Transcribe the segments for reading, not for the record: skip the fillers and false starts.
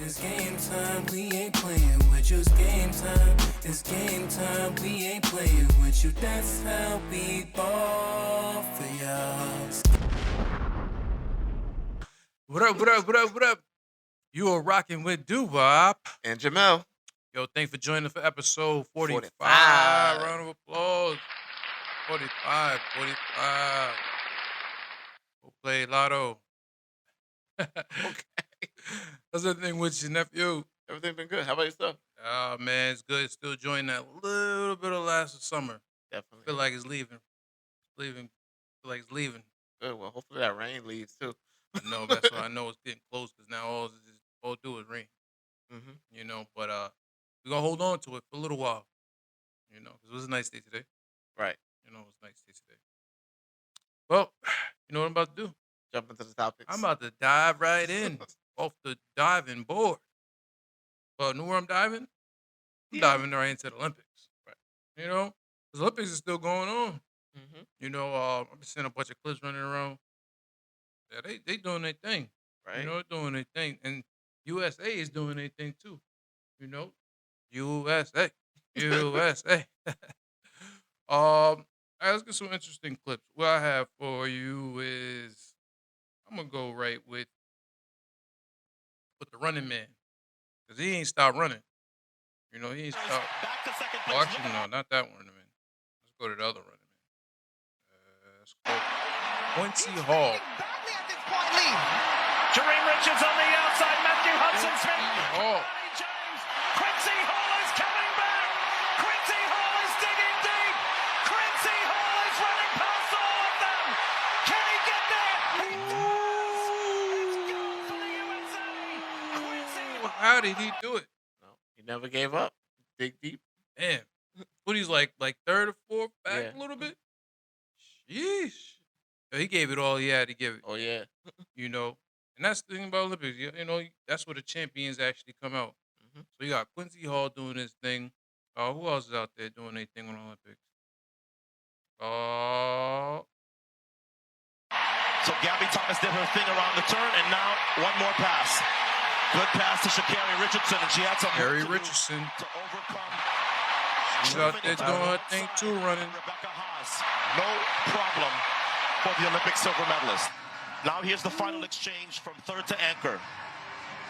It's game time, we ain't playing with you. It's game time, it's game time, we ain't playing with you. That's how we ball for y'all. What up, what up, what up, what up? You are rocking with Doo-Wop. And Jamel. Yo, thanks for joining for episode 45. 45. Round of applause. 45. We'll play Lotto. Okay. How's everything with your nephew? Everything been good. How about yourself? Oh, man, it's good. Still enjoying that little bit of last summer. Definitely. Feel like it's leaving. Feel like it's leaving. Good. Well, hopefully that rain leaves too. No, that's why I know it's getting close because now all it do is rain. Mm-hmm. You know, but we're going to hold on to it for a little while. You know, because it was a nice day today. Right. You know, it was a nice day today. Well, you know what I'm about to do? Jump into the topics. I'm about to dive right in off the diving board. Well, know where I'm diving? I'm diving right into the Olympics. Right. You know, because Olympics is still going on. Mm-hmm. You know, I've been seeing a bunch of clips running around. Yeah, they doing their thing. Right. You know, they're doing their thing. And USA is doing their thing too. You know, USA. USA. Let's get some interesting clips. What I have for you is I'm gonna go right with the running man. Cause he ain't stopped running. You know, he ain't stopped. Oh, actually, no, not that running man. Let's go to the other running man. Let's go. Quincy Hall. Kareem Richards on the outside, Matthew Hudson-Smith. Hall. James. Quincy Hall is coming back. Quincy Hall is digging deep. Quincy Hall is running past all of them. Can he get there? He does. It's goal for the USA. Quincy Hall. How did he do it? No, he never gave up. Dig deep. Damn. What he's like third or fourth back Yeah. a little bit? Sheesh. He gave it all he had to give it. Oh yeah. You know. And that's the thing about Olympics. You know, that's where the champions actually come out. Mm-hmm. So you got Quincy Hall doing his thing. Who else is out there doing their thing on the Olympics? So Gabby Thomas did her thing around the turn, and now one more pass. Good pass to Sha'Carri Richardson, and she had some Carrie work to do Richardson. to overcome. She's out there doing her thing too, running. Rebecca Haas, no problem for the Olympic silver medalist. Now here's the final exchange from third to anchor.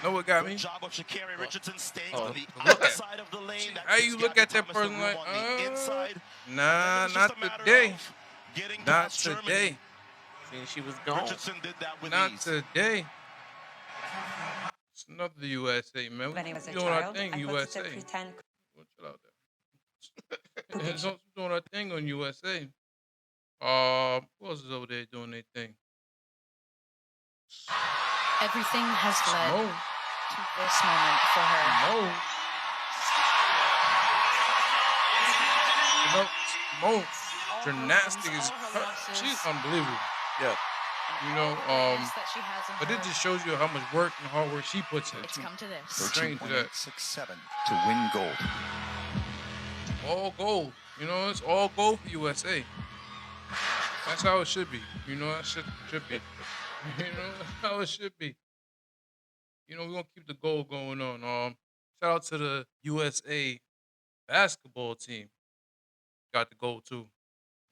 Know what got me? Good job of Sha'Carri Richardson staying on the look at- outside of the lane. That How gives you look Gabby at that Thomas the person room like, on the inside. nah, And it was just not a matter today. of getting Not past Germany. today. See, she was gone. Richardson did that with Not ease. today. It's another USA, man. When I was a We're doing our child, thing, I wanted USA. to pretend. Chill out there. So we're doing our thing on USA. Who else is over there doing their thing? Everything has led Mo. to this moment for her. Mo. You know, Mo. Gymnastics is she's unbelievable. Yeah. You know, That she has in but it her. just shows you how much work and hard work she puts in. It's come to this. Train to that. 13.867 to win gold. All gold. You know, it's all gold for USA. That's how it should be. You know, that should be. You know, that's how it should be. You know, we're gonna keep the gold going on. Shout out to the USA basketball team. Got the gold too.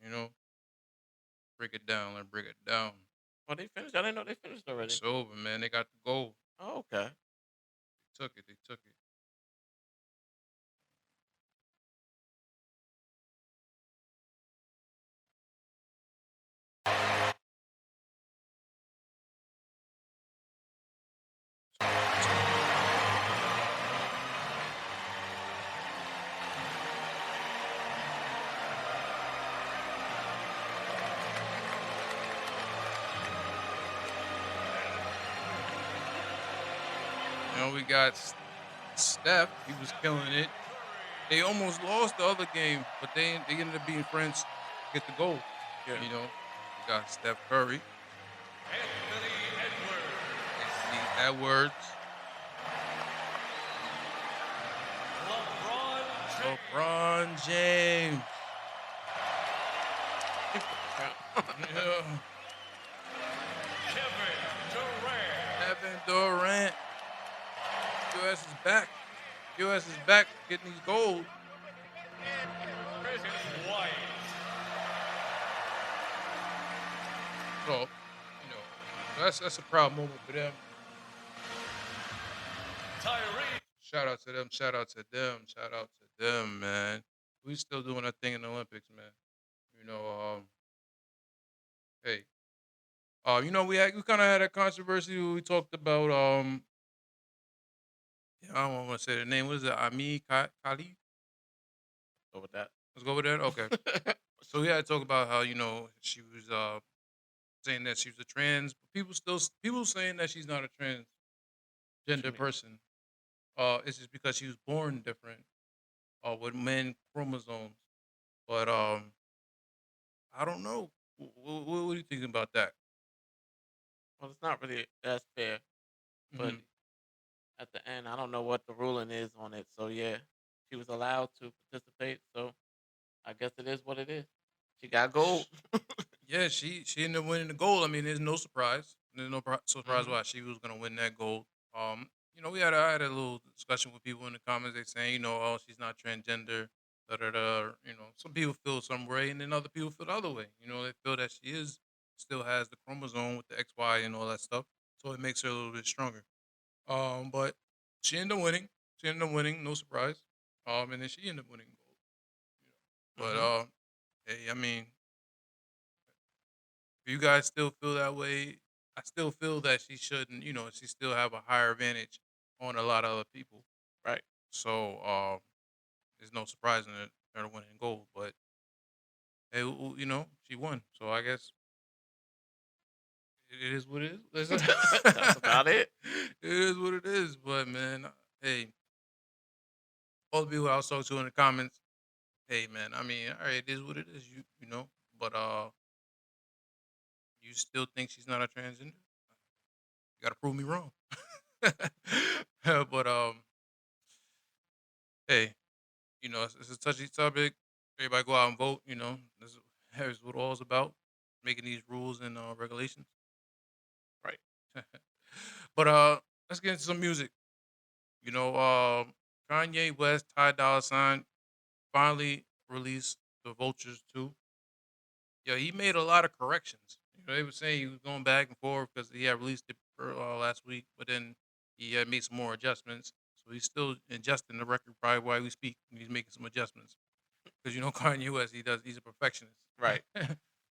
You know. Break it down. Let's break it down. Oh, they finished. I didn't know they finished already. It's over, man. They got the gold. Oh, okay. They took it. You know, we got Steph. He was killing it. They almost lost the other game, but they ended up being friends to get the gold. Yeah. You know, we got Steph Curry. Anthony Edwards. LeBron James. Yeah. Kevin Durant. U.S. is back. U.S. is back getting these gold. So, that's a proud moment for them. Shout out to them. Shout out to them. Shout out to them, man. We still doing our thing in the Olympics, man. Hey, we kind of had a controversy. We talked about I don't want to say the name. What is it? Ami Kali. Go with that. Let's go with that. Okay. So we had to talk about how she was saying that she was a trans. But people saying that she's not a transgender mean? person. It's just because she was born different, with men chromosomes. But I don't know. What are you thinking about that? Well, it's not really that's fair, but Mhm. at the end, I don't know what the ruling is on it. So yeah, she was allowed to participate. So I guess it is what it is. She got gold. Yeah, she ended up winning the gold. I mean, there's no surprise. There's no surprise Mhm. why she was gonna win that gold. I had a little discussion with people in the comments. They saying, oh, she's not transgender. Da da da. Some people feel some way, and then other people feel the other way. They feel that she still has the chromosome with the XY and all that stuff, so it makes her a little bit stronger. But she ended up winning. She ended up winning, no surprise. And then she ended up winning gold. But Mhm. hey, I mean, if you guys still feel that way, I still feel that she shouldn't. She still have a higher advantage on a lot of other people. Right. So there's no surprise in her winning gold. But hey, she won. So I guess it is what it is. That's about it. It is what it is. But man, hey, all the people I was talking to in the comments, hey man, I mean, all right, it is what it is. But you still think she's not a transgender? You gotta prove me wrong. But hey, it's a touchy topic. Everybody go out and vote. This is what all is about. Making these rules and regulations. Right. But let's get into some music. Kanye West, Ty Dolla $ign finally released the Vultures 2. Yeah, he made a lot of corrections. They were saying he was going back and forth because he had released it last week, but then he had made some more adjustments. So he's still adjusting the record probably while we speak. He's making some adjustments because Kanye West, he's a perfectionist. Right.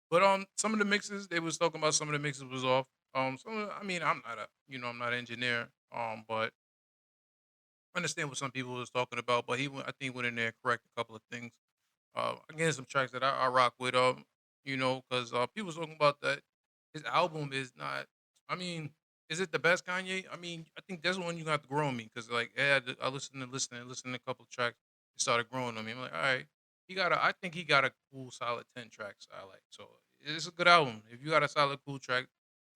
But some of the mixes they was talking about, some of the mixes was off. I mean, I'm not an engineer. But I understand what some people was talking about. But I think he went in there and correct a couple of things. Again, some tracks that I rock with. Because people was talking about that his album is not. I mean, is it the best Kanye? I mean, I think that's one you got to grow on me because like I listened to a couple of tracks. It started growing on me. I'm like, all right, I think he got a cool, solid 10 tracks I like. So it's a good album. If you got a solid, cool track,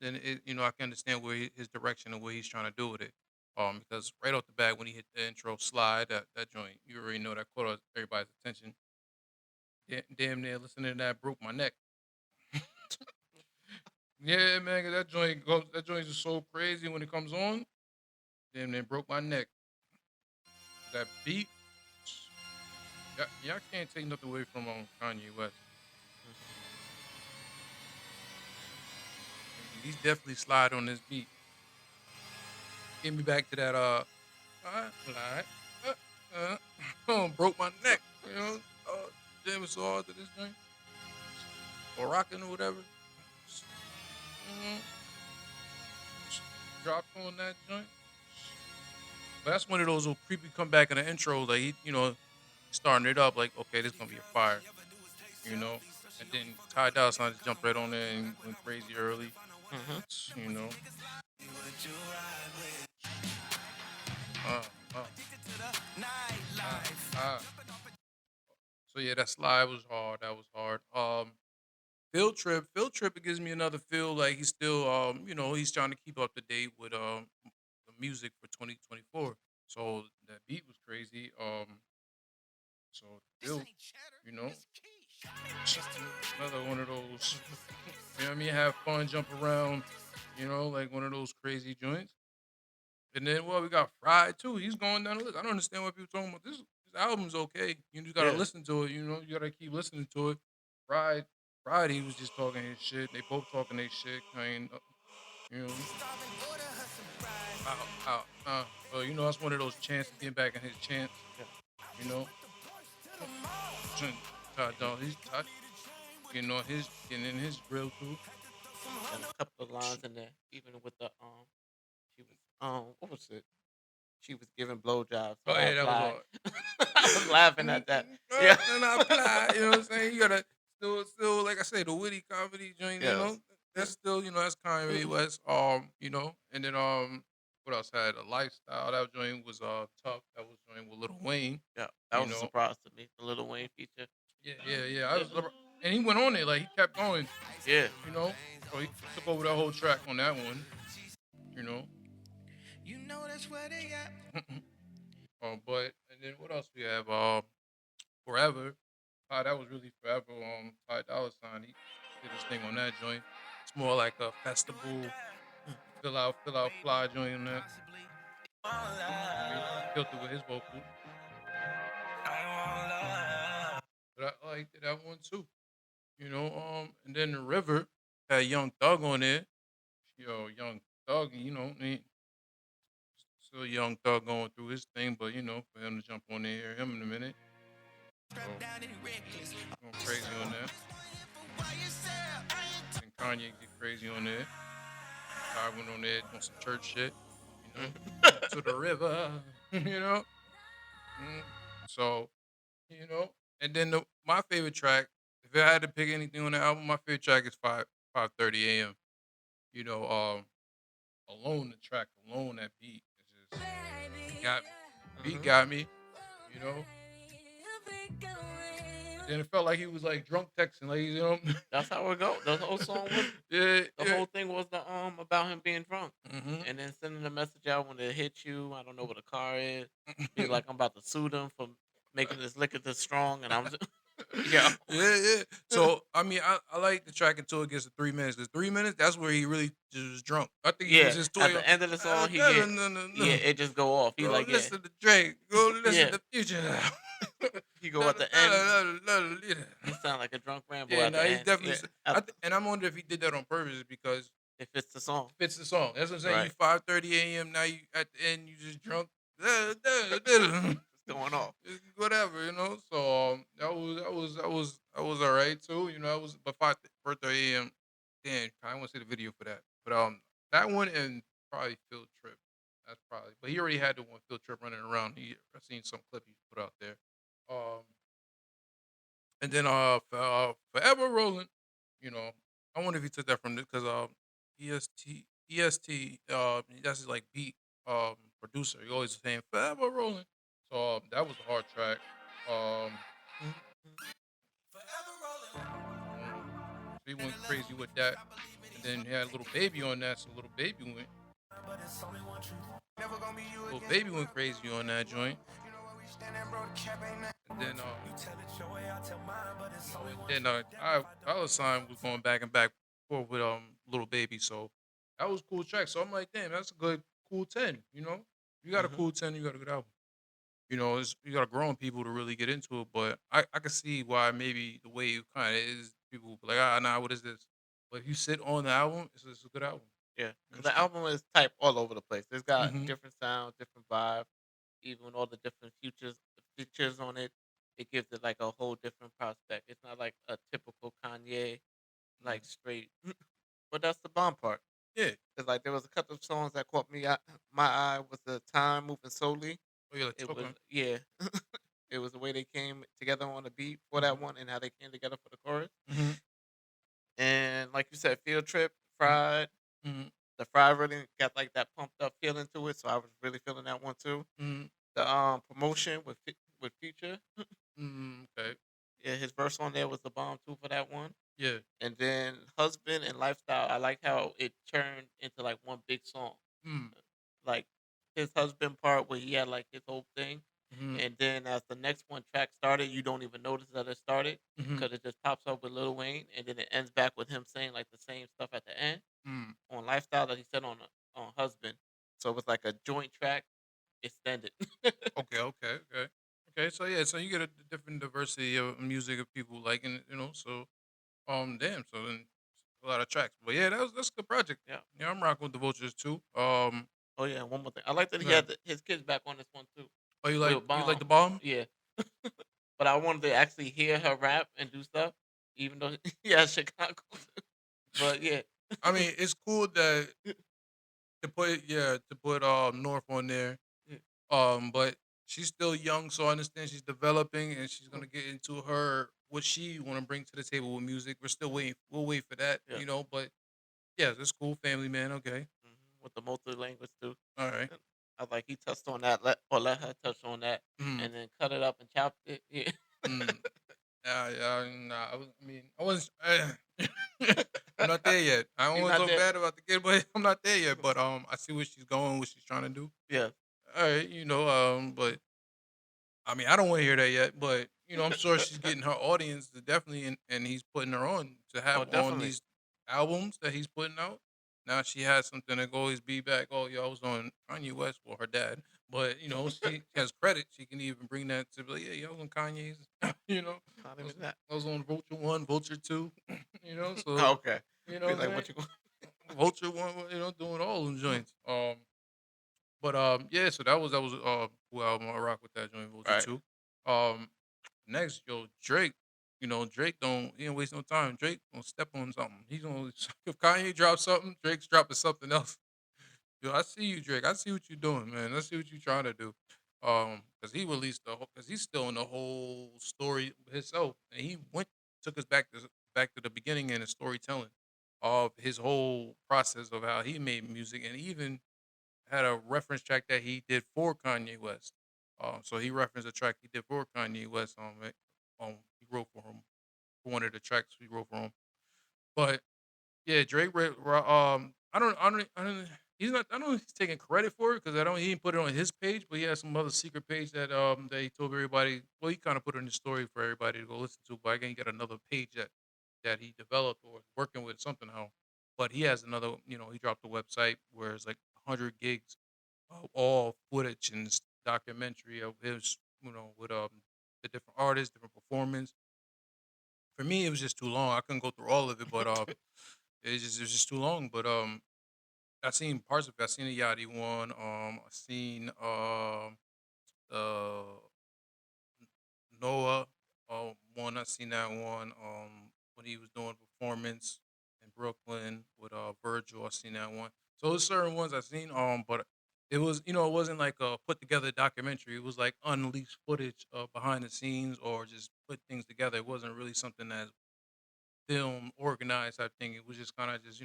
then I can understand where his direction and what he's trying to do with it. Because right off the bat when he hit the intro slide, that joint, you already know that caught everybody's attention. Damn near listening to that broke my neck. Yeah, man, 'cause that joint is so crazy when it comes on. Damn near broke my neck. That beat, y'all can't take nothing away from Kanye West. He's definitely slide on this beat. Get me back to that slide. Broke my neck. Jamming so hard to this joint. Or rocking or whatever. Mhm. Dropped on that joint. But that's one of those little creepy comeback in the intro, like he, starting it up, like, okay, this gonna be a fire, And then Ty Dolla $ign just jumped right on there and went crazy early, Mhm. you know. Uh, uh, uh. So yeah, that slide was hard. That was hard. Field trip, it gives me another feel like he's still, he's trying to keep up to date with the music for 2024. So that beat was crazy. So Field, you know, another one of those. You know what I mean? Have fun, jump around. Like one of those crazy joints. And then we got Fried too. He's going down the list. I don't understand why people talking about this. This album's okay. You just gotta Yeah. listen to it. You know, you gotta keep listening to it. Fried, he was just talking his shit. They both talking their shit. You know, so you know that's one of those chances getting back in his chance. Yeah. You know, he's getting on his getting in his grill too. And a couple of lines in there, even with the she was what was it? She was giving blowjobs. So Oh I yeah, that was applied. hard. I was laughing at that. Yeah. And I apply, you know what I'm saying? You gotta still like I say, the witty comedy joint, you Yes. know, that's still, you know, that's Kanye West. You know, and then what else had a lifestyle? That joint was tough. That was joint with Lil Wayne. Yeah. That You was a know. surprise to me. The Lil Wayne feature. Yeah. I was, and he went on it, like he kept going, Yeah. you know. So he took over that whole track on that one, you know. You know that's where they at. But and then what else we have? Forever. That was really forever. Ty Dolla $ign, he did his thing on that joint. It's more like a festival, fill out fly joint on that. He killed it with his vocal. But I liked that one too. You know, and then the River had Young Thug on there. Yo, Young Thug, you know, still Young Thug going through his thing, but you know, for him to jump on there, hear him in a minute. So, going crazy on that. And Kanye get crazy on there. I went on there on some church shit, you know, to the river, you know. So, you know, and then my favorite track, if I had to pick anything on the album, my favorite track is 5:30 a.m. You know, alone the track alone, that beat is just got me, you know. Then it felt like he was like drunk texting, like, you know. That's how it go. The whole song was The whole thing was the about him being drunk. Mm-hmm. And then sending a message out when it hit you. I don't know what a car is. Be like, I'm about to sue them for making this liquor this strong, and I'm just, yeah. So I mean, I like the track until it gets to 3 minutes. Because 3 minutes, that's where he really just was drunk. I think he was just at the end of the song, it just go off. He go like, listen to Drake. Go listen to Future. He go at the end. He sound like a drunk ramble. Yeah, at the he's end. definitely. Yeah. And I wonder if he did that on purpose because it fits the song. That's what I'm saying. Right. You 5:30 a.m. Now you at the end you just drunk. It's going off. Whatever, you know. So that was all right too. You know, that was but 5:30 a.m. Damn, I want to see the video for that. But that one and probably Field Trip. That's probably. But he already had the one Field Trip running around. I seen some clip he put out there. And then Forever Rolling. You know, I wonder if he took that from this because EST that's his like beat producer. He always saying Forever Rolling. So that was a hard track. So he went crazy with that. And then he had a little baby on that, so little baby went crazy on that joint. And then Dollar $ign was going back and forth with Little Baby, so that was a cool track. So I'm like, damn, that's a good cool 10. You know, you got a cool 10, you got a good album. You know, you got to grow on people to really get into it. But I can see why maybe the way it kind of is, people will be like, nah, what is this? But if you sit on the album, it's a good album. Yeah, because the album is type all over the place. It's got Mhm. different sounds, different vibe, even all the different features on it. It gives it like a whole different prospect. It's not like a typical Kanye, like straight. But that's the bomb part. Yeah. It's like there was a couple of songs that caught my eye was the Time Moving Slowly. Oh, yeah, like, It okay. was it was the way they came together on the beat for that one and how they came together for the chorus. Mhm. And like you said, Field Trip, Fried. Mhm. The Fried really got like that pumped up feeling to it, so I was really feeling that one too. Mhm. The promotion with Future, Okay. yeah, his verse on there was the bomb too for that one. Yeah. And then Husband and Lifestyle, I like how it turned into like one big song. Mm. Like his husband part where he had like his whole thing. Mhm. And then as the next one track started, you don't even notice that it started Mhm. because it just pops up with Lil Wayne, and then it ends back with him saying like the same stuff at the end Mm. on Lifestyle that he said on Husband. So it was like a joint track extended. Okay. So yeah, so you get a different diversity of music of people liking it, So damn. So then a lot of tracks, but yeah, that's a good project. Yeah. Yeah, I'm rocking with the Vultures too. Oh yeah, one more thing. I like that he Yeah. had his kids back on this one too. Oh, you With like Bomb. the bomb? Yeah. But I wanted to actually hear her rap and do stuff, even though yeah, Chicago. But yeah. I mean, it's cool that to put North on there. Yeah. But she's still young, so I understand she's developing and she's Mm. gonna get into her what she want to bring to the table with music. We're still waiting. We'll wait for that, Yeah. But yeah, it's cool. Family man, okay, With the multi language too. all right. I was like he touched on that, let her touch on that, Mm, and then cut it up and chopped it. Yeah. mm. Yeah, nah. I was. I'm not there yet. I don't You're want to not talk there. bad about the kid, but I'm not there yet. But I see where she's going, what she's trying to do. Yeah. All right, but I mean, I don't want to hear that yet, but I'm sure she's getting her audience to definitely, and he's putting her on to have Oh, on definitely. these albums that he's putting out. Now she has something to go always be back. Oh, yeah, I was on Kanye West for her dad, but she has credit. She can even bring that to be like, yeah, I was on Kanye's. Not I was, even that. I was on Vulture One, Vulture Two. So Oh, okay. you Be know, like, man, what you going? Vulture One, doing all them joints. But yeah, so that was who album I rock with that joint Vulture Right. Two. Next, Drake. Drake he don't waste no time. Drake gonna step on something. He's gonna if Kanye drops something, Drake's dropping something else. I see you, Drake. I see what you're doing, man. I see what you're trying to do. Because he released because he's still in the whole story himself, and he took us back to the beginning and the storytelling of his whole process of how he made music, and even had a reference track that he did for Kanye West. So he referenced a track he did for Kanye West. He wrote for him for one of the tracks he wrote for him. But yeah, Drake. I don't. He's not. I don't know if he's taking credit for it because I don't. He didn't put it on his page, but he has some other secret page that he told everybody. Well, he kind of put it in the story for everybody to go listen to. But I think he got another page that he developed or working with something how. But he has another. He dropped a website where it's like 100 gigs of all footage and documentary of his. With the different artists, different performance. For me, it was just too long. I couldn't go through all of it, but it was just too long. But I seen parts of it. I seen the Yachty one. I seen uh Noah one. I seen that one. When he was doing performance in Brooklyn with Virgil. I seen that one. So there's certain ones I seen. But it was it wasn't like a put together documentary. It was like unleashed footage of behind the scenes or just put things together. It wasn't really something that film organized type thing. It was just kind of just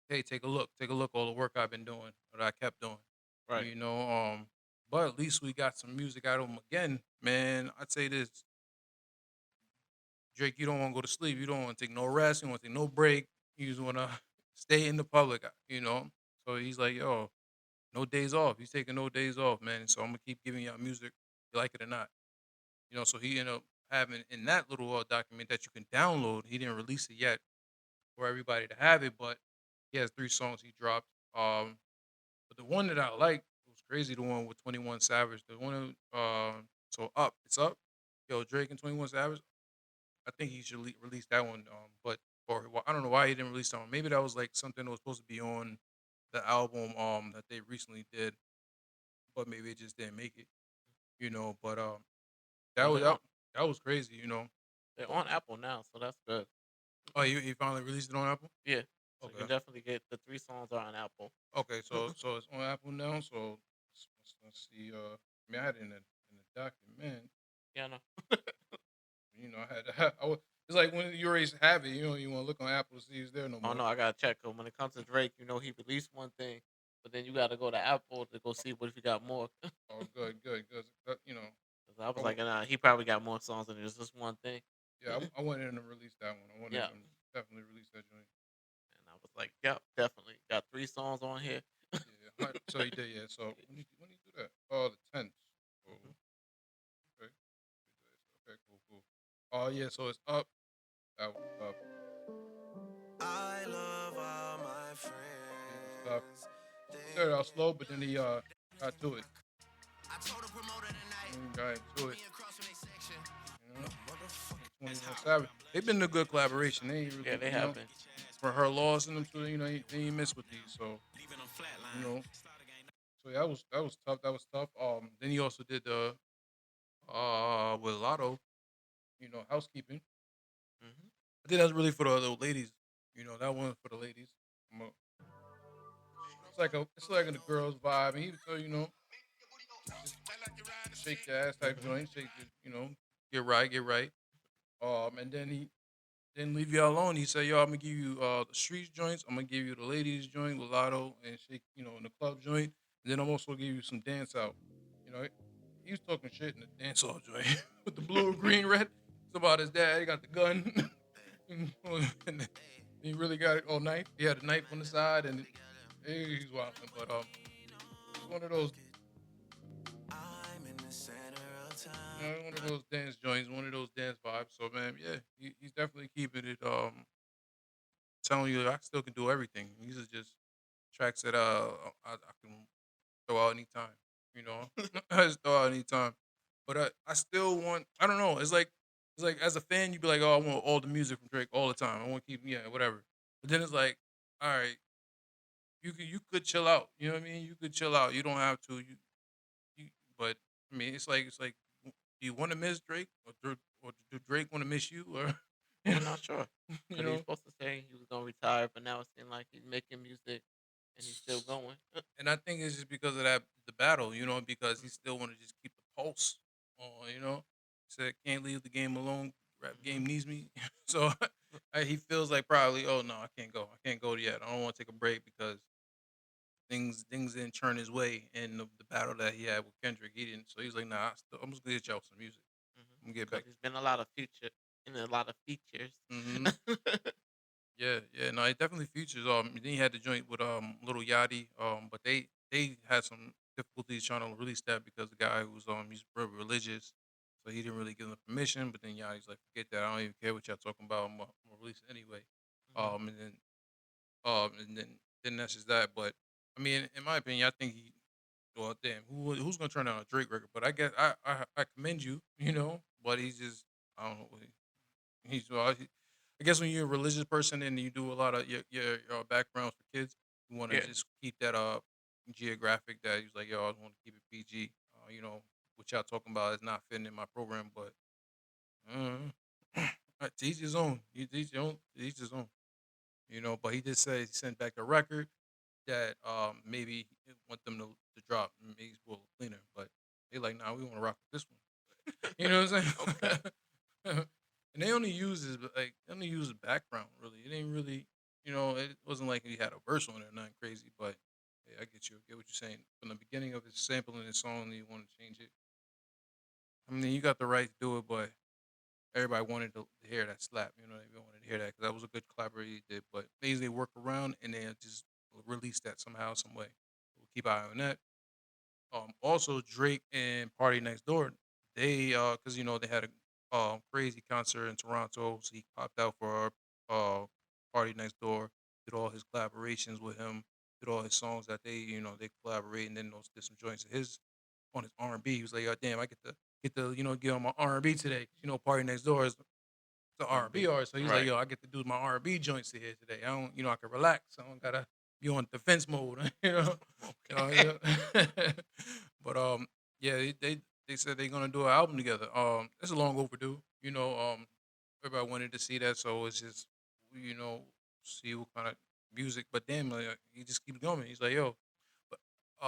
hey, take a look all the work I've been doing, what I kept doing, Right. you know. But at least we got some music out of him again, man. I'd say this, Drake, you don't want to go to sleep, you don't want to take no rest, you don't want to take no break, you just want to stay in the public. So he's like, yo, no days off. He's taking no days off, man. So I'm gonna keep giving y'all music, you like it or not. So he ended up having in that little document that you can download. He didn't release it yet for everybody to have it, but he has 3 songs he dropped. But the one that I like was crazy. The one with 21 Savage. The one, so up, it's up. Yo, Drake and 21 Savage. I think he should release that one. But or I don't know why he didn't release that one. Maybe that was like something that was supposed to be on the album that they recently did, but maybe it just didn't make it. But that No, was that was crazy. they're on Apple now, so that's good. Oh, he finally released it on Apple. Yeah. So you Okay. can definitely get the 3 songs are on Apple. Okay, so it's on Apple now. So let's see. I mean, I had it in the document. Yeah, I know. I had it's like when you already have it. You want to look on Apple to see it's there no Oh more. no, I gotta check. 'Cause when it comes to Drake, he released one thing, but then you gotta go to Apple to go see what if he got more. Oh, good. 'Cause, 'Cause I was I like, nah, he probably got more songs than just this one thing. yeah, I went in and released that one. I went Yeah. in and definitely released that joint. And I was like, yep, definitely got 3 songs on here. Yeah. So you did, yeah. So when you do that? Oh, the 10th. Oh, Mhm. okay. Okay, cool. Oh yeah, so it's up. That was up. I love all my It's up. friends. They started out slow, but then he got to it. Got into it. You know, 21 Savage. They've been a good collaboration. They ain't really, Yeah, they have been. for her loss and them two, they ain't miss with these. So, you know, so that was tough. That was tough. Then he also did the with Lotto, housekeeping. Hmm. I think that's really for the ladies. That one for the ladies. It's like a girls vibe, and he would tell just shake your ass type Hmm. joint, get right. And then he didn't leave y'all alone. He said, "Yo, I'm gonna give you the streets joints. I'm gonna give you the ladies joint with Lotto and shake, in the club joint. And then I'm also gonna give you some dance out. You know, he was talking shit in the dance hall joint with the blue, green, red. It's about his dad. He got the gun, and he really got it all knife. He had a knife on the side, and he's wild. But it's one of those, one of those dance joints, one of those dance vibes. So man, yeah, he's definitely keeping it. Telling you I still can do everything. These are just tracks that I can throw out anytime. You know, I just throw out anytime. But I still want. I don't know. It's like as a fan, you'd be like, oh, I want all the music from Drake all the time. I want to keep whatever. But then it's like, all right, you could chill out. You know what I mean? You could chill out. You don't have to. You but I mean, it's like, do you want to miss Drake or do Drake want to miss you or We're not sure you because he's know? supposed to say he was gonna retire, but now it seems like he's making music and he's still going. And I think it's just because of that the battle, because he still want to just keep the pulse on. Said can't leave the game alone. Rap game Hmm. needs me. So he feels like probably, oh no, I can't go. I can't go yet. I don't want to take a break because things didn't turn his way in the battle that he had with Kendrick. He didn't. So he's like, nah, I'm just gonna get y'all some music. I'm gonna get Because back. he's been a lot of future in a lot of features. Hmm. Yeah, yeah, no, it definitely features. Then he had the joint with Little Yachty. But they had some difficulties trying to release that because the guy who was he's very religious, so he didn't really give them permission. But then Yachty's like, forget that. I don't even care what y'all talking about. I'm gonna release it anyway. Hmm. And then that's just that. But I mean, in my opinion, I think he. Well, damn, who's gonna turn down a Drake record? But I guess I commend you, But he's just I don't know. I guess when you're a religious person and you do a lot of your backgrounds for kids, you want to Yeah. just keep that geographic. That he's like, yo, I want to keep it PG. What y'all talking about is not fitting in my program, but to each his own. To each his own. But he did say he sent back a record that maybe he want them to drop maybe a little cleaner, but they like, nah, we want to rock with this one. You know what I'm Okay. saying? And they only use the background really. It ain't really, it wasn't like he had a verse on it or nothing crazy. But yeah, I get you. I get what you're saying. From the beginning of his sampling his song, you want to change it. I mean, you got the right to do it, but everybody wanted to hear that slap. They wanted to hear that because that was a good collaboration he did. But they usually work around and then just release that somehow, some way. We'll keep an eye on that. Also Drake and Party Next Door, they because they had a crazy concert in Toronto, so he popped out for Party Next Door, did all his collaborations with him, did all his songs that they collaborate, and then those did some joints of his on his R&B. He was like, oh, damn, I get to get on my R&B today. Party Next Door is the R&B R&B. artist, so he's like, Right. yo, I get to do my R&B joints here today. I don't, I can relax. I don't gotta be on defense mode, Okay. yeah. But yeah, they said they're gonna do an album together. It's a long overdue. Everybody wanted to see that, so it's just you know see what kind of music. But damn, like, he just keeps going. He's like, yo, but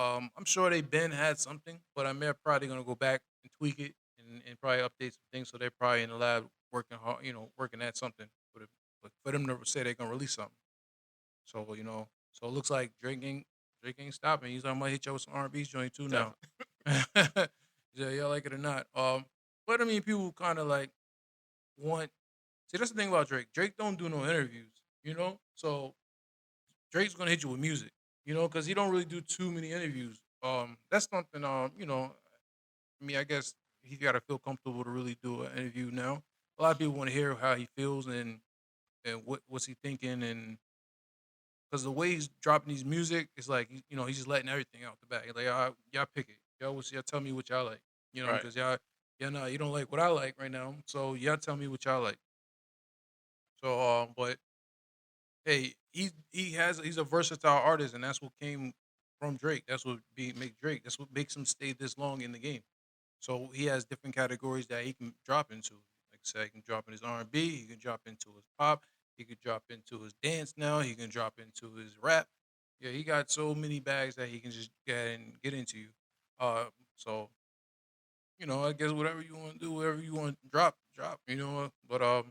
I'm sure they been had something, but I'm probably gonna go back and tweak it and probably update some things. So they're probably in the lab working hard, working at something but for them to say they're gonna release something. So so it looks like Drake ain't stopping. He's like, I'm gonna hit you with some R&B joint too now. Definitely. Yeah, y'all like it or not. But I mean, people kind of like want. See, that's the thing about Drake. Drake don't do no interviews, So Drake's gonna hit you with music, because he don't really do too many interviews. That's something. I mean, I guess he got to feel comfortable to really do an interview now. A lot of people want to hear how he feels and what's he thinking and because the way he's dropping these music is like he's just letting everything out the bag. Like y'all pick it. Y'all tell me what y'all like. Right. Because y'all no, you don't like what I like right now. So y'all tell me what y'all like. So but hey, he's a versatile artist, and that's what came from Drake. That's what make Drake. That's what makes him stay this long in the game. So he has different categories that he can drop into. Like I said, he can drop in his R&B, he can drop into his pop, he could drop into his dance now, he can drop into his rap. Yeah, he got so many bags that he can just get into you. So I guess whatever you want to do, whatever you want to drop, drop. But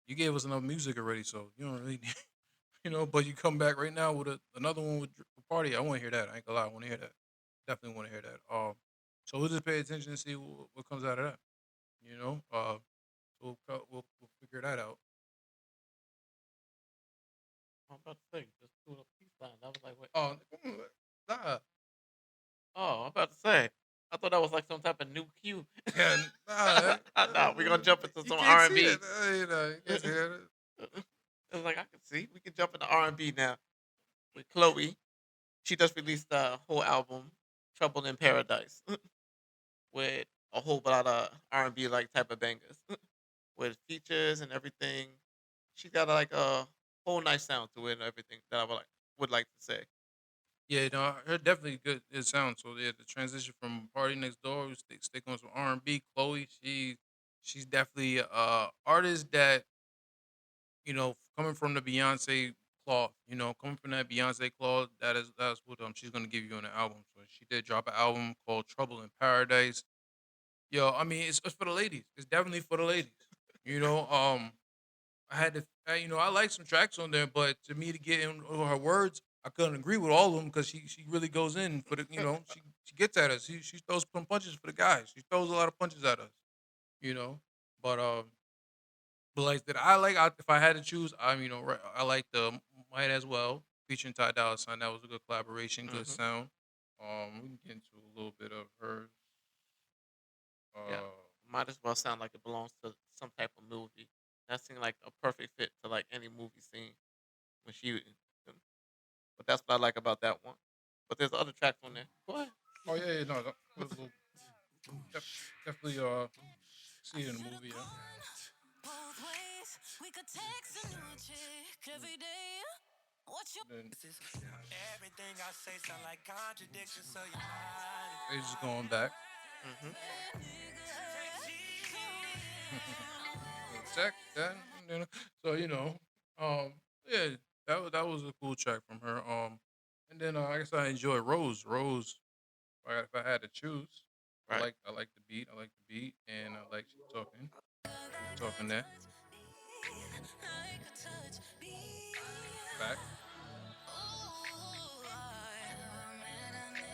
you gave us enough music already, so you don't really But you come back right now with another one with Party. I want to hear that. I ain't gonna lie, I want to hear that. Definitely want to hear that. So we'll just pay attention and see what comes out of that. We'll figure that out. I'm about to say, just pulled up peace sign. I was like, wait. Oh, nah, Oh, I'm about to say. I thought that was like some type of new cue. yeah, nah. Nah, we're gonna jump into You some can't R and see B. that. You can't see that. It was like I can see. We can jump into R and B now with Chloe. She just released a whole album, Trouble in Paradise, with a whole lot of R and B like type of bangers, with features and everything. She got like a whole nice sound to it and everything that I would like to say. Yeah, no, her definitely good. It sounds so. Yeah, the transition from Party Next Door, we stick on some R&B. Chloe, she's definitely a artist that coming from the Beyonce cloth, coming from that Beyonce cloth, that's what she's gonna give you on the album. So she did drop an album called Trouble in Paradise. Yo, I mean, it's for the ladies. It's definitely for the ladies. You know, I had to, I like some tracks on there, but to me to get in her words, I couldn't agree with all of them because she really goes in for the, she gets at us. She throws some punches for the guys. She throws a lot of punches at us. You know, but like that I like. If I had to choose, I like the Might as well featuring Ty Dolla Sign. That was a good collaboration, good Hmm. sound. We can get into a little bit of her. Yeah, Uh, might as well sound like it belongs to some type of movie. That seemed like a perfect fit to like any movie scene when she. But that's what I like about that one. But there's other tracks on there. Go ahead. oh yeah, no, that was a little, definitely see it in the movie. Yeah. Both ways, we could text a new chick every day. What's your And then everything I say sound like contradictions, so you they just going back. Hmm. Check that. So yeah, that was a cool track from her. And then I guess I enjoy Rose. Rose, if I had to choose, Right. I like the beat. I like the beat, and I like she talking there. Back.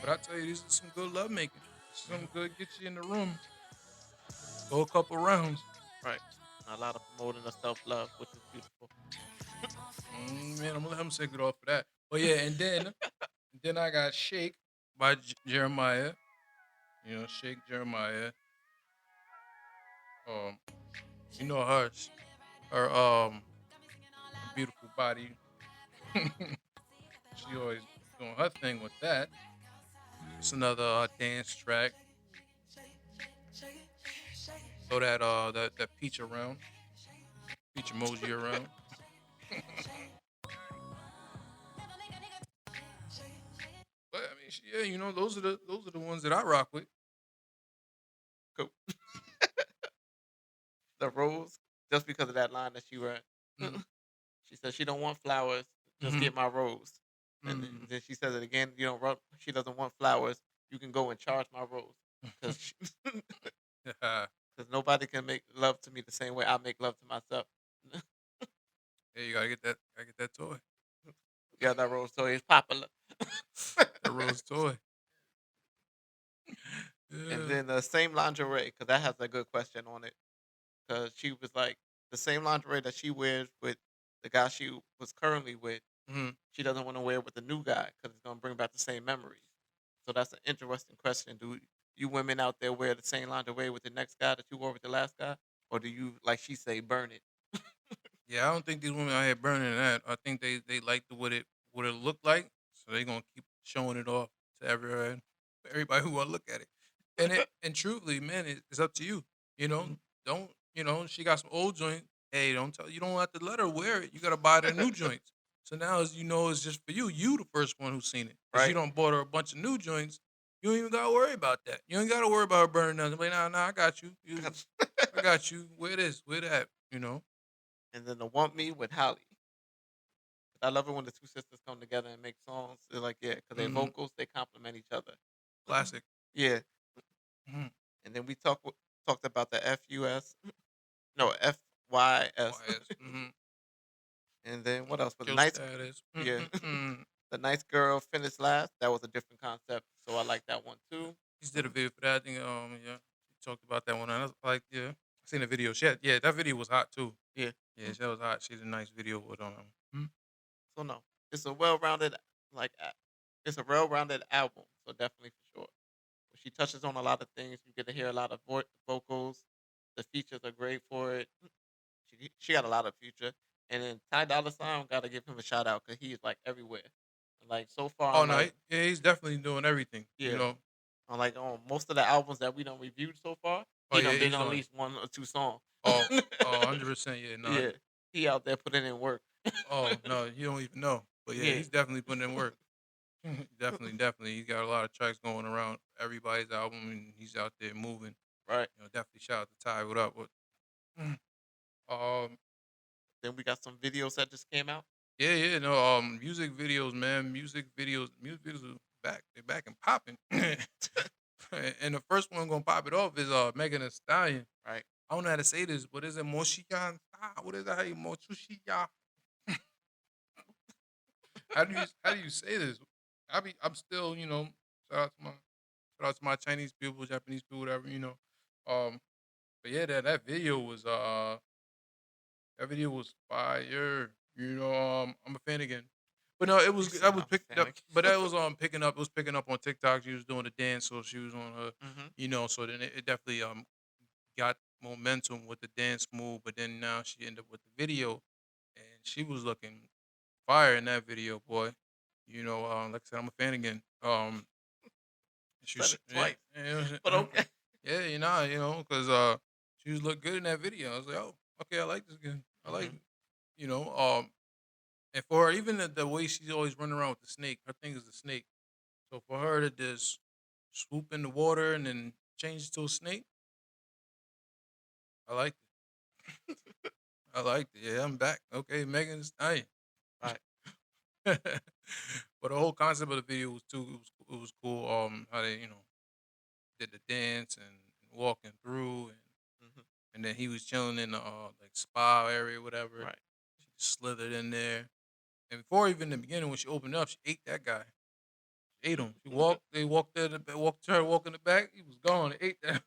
But I tell you, these are some good love making. Some good get you in the room. Go a couple rounds. Right. And a lot of promoting of self love, which is beautiful. Man, I'm gonna let him take it off for that. But yeah, and then I got Shake by Jeremiah. Shake Jeremiah. Um, her, her beautiful body. She always doing her thing with that. It's another dance track. Throw that peach around, peach emoji around. But I mean, yeah, those are the ones that I rock with. Cool. The rose, just because of that line that she read. Mhm. She said she don't want flowers, just Mhm. get my rose. And Mhm. then she says it again. You don't. She doesn't want flowers. You can go and charge my rose, because Yeah, nobody can make love to me the same way I make love to myself. you gotta get that. Gotta get that toy. Yeah, that rose toy is popular. That rose toy. And Yeah. then the same lingerie, because that has a good question on it. Because she was like, the same lingerie that she wears with the guy she was currently with, Mhm. she doesn't want to wear with the new guy because it's going to bring back the same memories. So that's an interesting question. Do you women out there wear the same lingerie with the next guy that you wore with the last guy? Or do you, like she say, burn it? Yeah, I don't think these women out here burning that. I think they like the what it looked like. So they're gonna keep showing it off to everybody who wanna look at it. And truthfully, man, it's up to you. You know, don't she got some old joint. Hey, you don't have to let her wear it. You gotta buy the new joints. So now as you know it's just for you. You the first one who's seen it. Because you Right. don't bought her a bunch of new joints. You don't even gotta worry about that. You ain't gotta worry about her burning nothing. Like, nah, I got you. I got you. Wear this, wear that, And then the Want Me with Holly. I love it when the two sisters come together and make songs. They're like, yeah, because their Mhm. vocals, they complement each other. Classic. Yeah. Mhm. And then we talked about the FUS. No, FYS. YS. Mhm. And then what else? But the Kill nice, status. yeah, Mm-mm-mm. the nice girl finished last. That was a different concept, so I like that one too. He did a video for that. I think yeah, she talked about that one. I was like, yeah, I seen the video. Yeah, that video was hot too. Yeah. Yeah, that was hot. She did a nice video with So no, it's a well-rounded, like, it's a well-rounded album. So definitely for sure. She touches on a lot of things. You get to hear a lot of vocals. The features are great for it. She got a lot of future. And then Ty Dolla Sign, gotta give him a shout out because he's like everywhere. Like so far, all on like night. Yeah, he's definitely doing everything. yeah, on like on most of the albums that we done reviewed so far, Oh he yeah, done been he's on at on. least one or two songs. Oh, 100%. Yeah, no. Yeah, he out there putting in work. Oh no, you don't even know. But yeah, Yeah. he's definitely putting in work. Definitely. He's got a lot of tracks going around everybody's album, and he's out there moving. Right. Definitely shout out to Ty. What up? What? Um, Then we got some videos that just came out. yeah. No, music videos, man. Music videos are back. They're back and popping. And the first one gonna pop it off is Megan Thee Stallion. Right. I don't know how to say this, but is it Moshiyan? What is that? How you Moshiya? How do you say this? I'm still, shout out to my Chinese people, Japanese people, whatever. But yeah, that video was fire. I'm a fan again. But no, it was said that was I'm a picked fan up, again. but that was picking up. It was picking up on TikTok. She was doing a dance, so she was on her, Mm-hmm. So then it definitely got momentum with the dance move. But then now she ended up with the video, and she was looking fire in that video, boy. Like I said, I'm a fan again. She Said was, it twice. yeah, But okay. yeah, because she was look good in that video. I was like, oh, okay, I like this again. I like, Mhm. and for her, even the way she's always running around with the snake, her thing is the snake. So for her to just swoop in the water and then change to a snake, I liked it. I liked it. Yeah, I'm back. Okay, Megan Thee Stallion. Right. But the whole concept of the video was it was cool. How they did the dance and walking through Mhm. and then he was chilling in the like spa area, whatever. Right. She slithered in there, and before even the beginning when she opened up, she ate that guy. She ate him. She walked. They walked there. Walked in the back. He was gone. They ate that.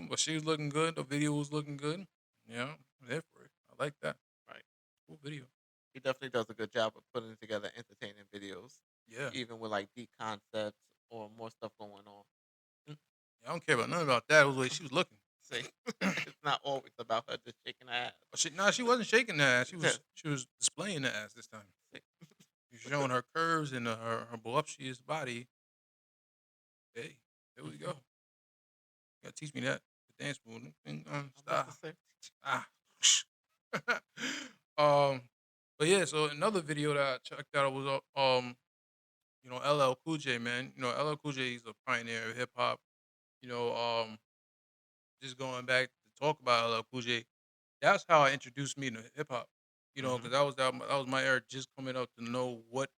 But she was looking good. The video was looking good. Yeah, I'm there for it. I like that. Right. Cool video. He definitely does a good job of putting together entertaining videos, Yeah. even with like deep concepts or more stuff going on. I don't care about nothing about that. It was the way she was looking. See, it's not always about her just shaking her ass. But she wasn't shaking that ass. She was displaying the ass this time. She's showing her curves and her voluptuous body. Hey, there we go. You gotta teach me that. The dance move. I'm Stop. about to say, But yeah, so another video that I checked out was LL Cool J, man. LL Cool J is a pioneer of hip hop. Just going back to talk about LL Cool J, that's how I introduced me to hip hop. Because that was my era, just coming up to know what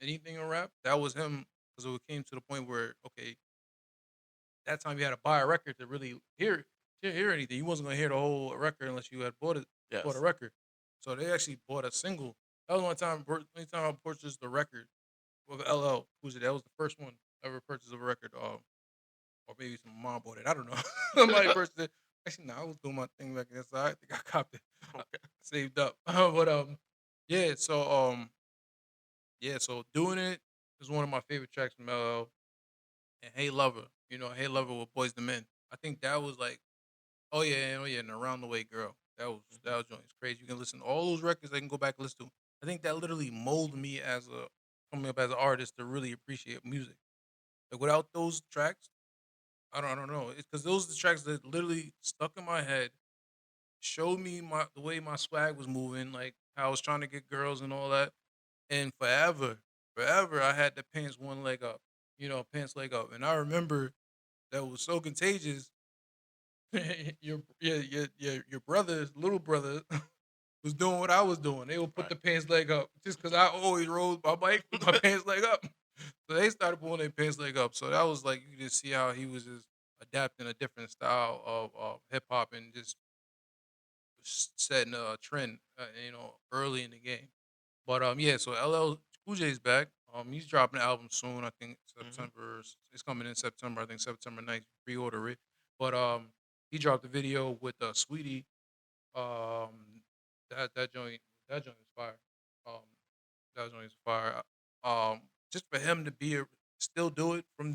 anything in rap. That was him, because it came to the point where that time you had to buy a record to really hear anything. You wasn't gonna hear the whole record unless you had bought yes. a record. So they actually bought a single. That was only time I purchased the record with LL Cool J. That was the first one I ever purchased of a record. Or maybe some mom bought it. I don't know. Somebody purchased it. Actually, no, I was doing my thing back inside. I think I copped it. Okay. Saved up. But yeah. So doing it is one of my favorite tracks from LL. And Hey Lover, Hey Lover with Boys II Men. I think that was like, oh yeah, and Around the Way Girl. That was joint. It's crazy. You can listen to all those records. I can go back and listen to. I think that literally molded me as a coming up as an artist to really appreciate music. Like without those tracks, I don't know. It's because those are the tracks that literally stuck in my head, showed me the way my swag was moving, like how I was trying to get girls and all that. And forever, I had the pants one leg up, pants leg up. And I remember that was so contagious. Your brother's little brother was doing what I was doing. They would put Right. the pants leg up just because I always rode my bike with my pants leg up. So they started pulling their pants leg up. So that was like you could just see how he was just adapting a different style of hip hop and just setting a trend, early in the game. But yeah, so LL Cool J's back. He's dropping an album soon. I think Hmm. September. It's coming in September. I think September 9th. Pre-order it. But he dropped a video with Sweetie. Um, that joint is fire. Um, that joint is fire. Just for him to still do it from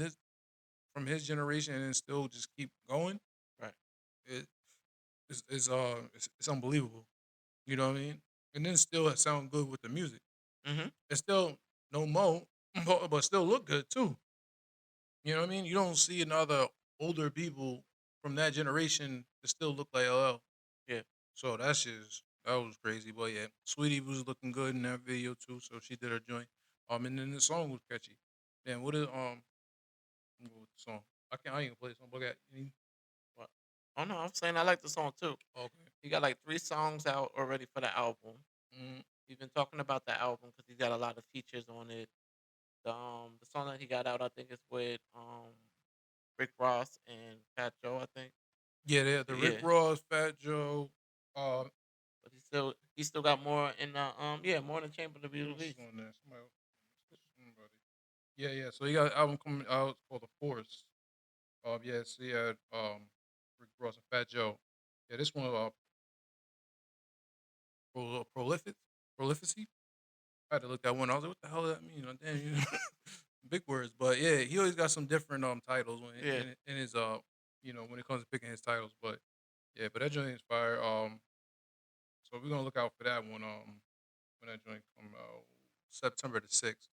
his generation and still just keep going. Right. It, it's unbelievable. You know what I mean? And then still sound good with the music. Hmm. It's still no mo, but still look good too. You know what I mean? You don't see another older people from that generation that still look like LL. Yeah. So that was crazy. But yeah, Sweetie was looking good in that video too. So she did her joint. And then the song was catchy. Then what is let me go with the song? I ain't gonna play the song. But I got What? Oh no, I'm saying I like the song too. okay. He got like 3 songs out already for the album. Mm, We've been talking about the album because he's got a lot of features on it. The song that he got out, I think, is with Rick Ross and Fat Joe. I think. yeah, the Rick Yeah, Ross, Fat Joe. Um, but he still got more in the more in the chamber to be who else is released. on there? Somebody. Yeah, yeah. So he got an album coming out called The Force. Yeah, so he had Rick Ross and Fat Joe. Yeah, this one prolific, prolificy. I had to look that one. I was like, what the hell does that mean? Damn, big words. But yeah, he always got some different titles Yeah. in his when it comes to picking his titles. But yeah, but that joint is fire. So we're gonna look out for that one. When that joint come out, September the 6th.